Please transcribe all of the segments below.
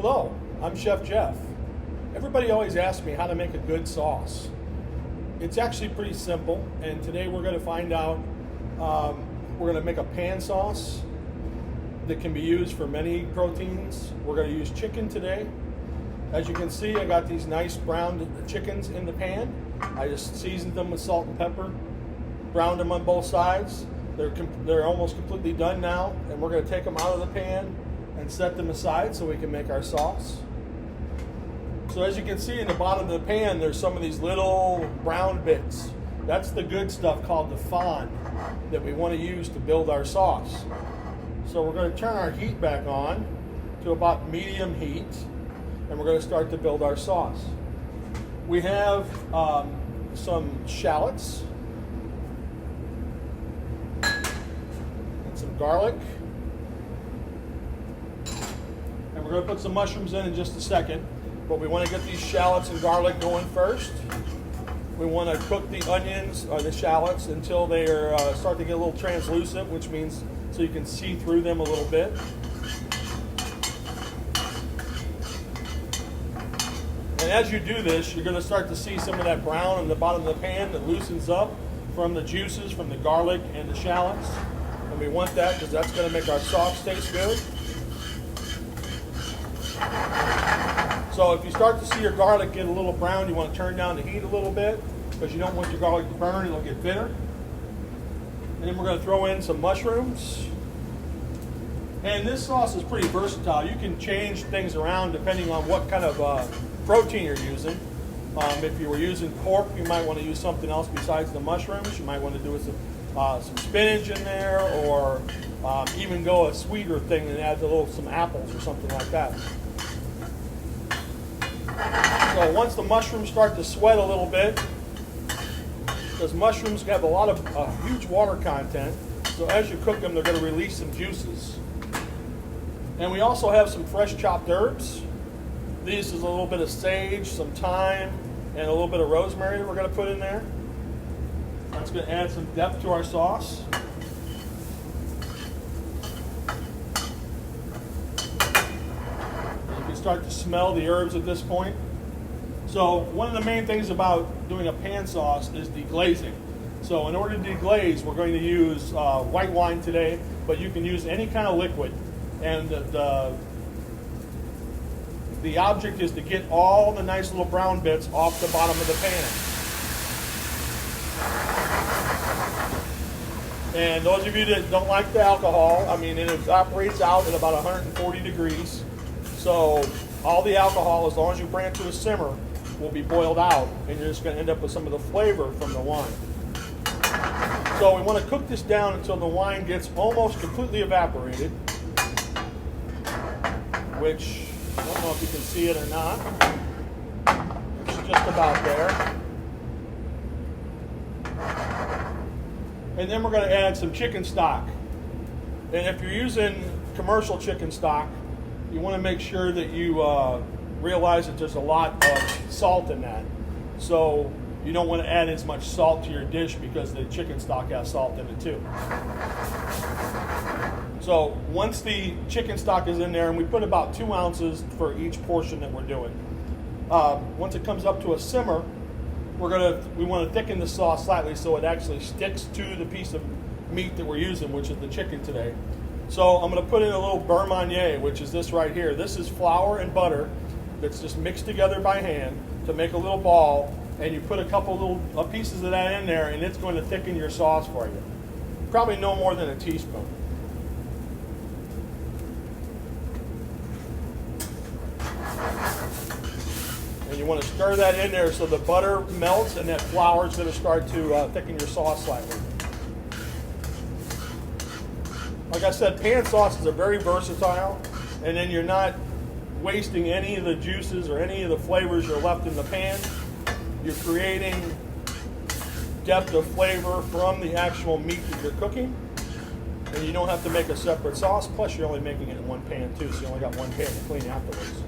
Hello, I'm Chef Jeff. Everybody always asks me how to make a good sauce. It's actually pretty simple, and today we're going to find out. We're going to make a pan sauce that can be used for many proteins. We're going to use chicken today. As you can see, I got these nice browned chickens in the pan. I just seasoned them with salt and pepper, browned them on both sides. They're almost completely done now, and we're going to take them out of the pan and set them aside so we can make our sauce. So as you can see in the bottom of the pan, there's some of these little brown bits. That's the good stuff called the fond that we want to use to build our sauce. So we're going to turn our heat back on to about medium heat, and we're going to start to build our sauce. We have some shallots and some garlic. And we're going to put some mushrooms in just a second, but we want to get these shallots and garlic going first. We want to cook the onions or the shallots until they start to get a little translucent, which means so you can see through them a little bit. And as you do this, you're going to start to see some of that brown in the bottom of the pan that loosens up from the juices from the garlic and the shallots. And we want that because that's going to make our sauce taste good. So if you start to see your garlic get a little brown, you want to turn down the heat a little bit because you don't want your garlic to burn, it'll get bitter. And then we're going to throw in some mushrooms. And this sauce is pretty versatile. You can change things around depending on what kind of protein you're using. If you were using pork, you might want to use something else besides the mushrooms. You might want to do some spinach in there, or even go a sweeter thing and add some apples or something like that. So once the mushrooms start to sweat a little bit, because mushrooms have a lot of huge water content, so as you cook them, they're going to release some juices. And we also have some fresh chopped herbs. These is a little bit of sage, some thyme, and a little bit of rosemary that we're going to put in there. That's going to add some depth to our sauce. You can start to smell the herbs at this point. So one of the main things about doing a pan sauce is deglazing. So in order to deglaze, we're going to use white wine today, but you can use any kind of liquid. And the object is to get all the nice little brown bits off the bottom of the pan. And those of you that don't like the alcohol, I mean, it evaporates out at about 140 degrees. So all the alcohol, as long as you bring it to a simmer, will be boiled out, and you're just going to end up with some of the flavor from the wine. So we want to cook this down until the wine gets almost completely evaporated, which I don't know if you can see it or not. It's just about there. And then we're going to add some chicken stock. And if you're using commercial chicken stock, you want to make sure that you realize that there's a lot of salt in that. So you don't want to add as much salt to your dish because the chicken stock has salt in it too. So once the chicken stock is in there, and we put about 2 ounces for each portion that we're doing. Once it comes up to a simmer, we want to thicken the sauce slightly so it actually sticks to the piece of meat that we're using, which is the chicken today. So I'm going to put in a little beurre marnier, which is this right here. This is flour and butter that's just mixed together by hand to make a little ball, and you put a couple little pieces of that in there, and it's going to thicken your sauce for you. Probably no more than a teaspoon. And you want to stir that in there so the butter melts and that flour is going to start to thicken your sauce slightly. Like I said, pan sauces are very versatile, and then you're not wasting any of the juices or any of the flavors you're left in the pan. You're creating depth of flavor from the actual meat that you're cooking, and you don't have to make a separate sauce. Plus, you're only making it in one pan too, so you only got one pan to clean afterwards.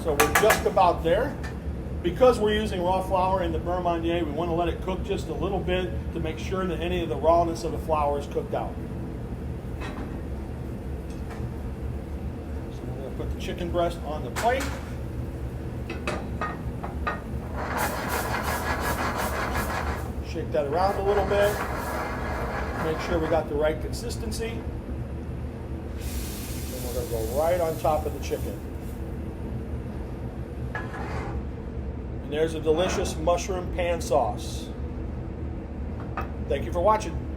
So we're just about there. Because we're using raw flour in the beurre marnier, we want to let it cook just a little bit to make sure that any of the rawness of the flour is cooked out. Put the chicken breast on the plate. Shake that around a little bit. Make sure we got the right consistency. And we're going to go right on top of the chicken. And there's a delicious mushroom pan sauce. Thank you for watching.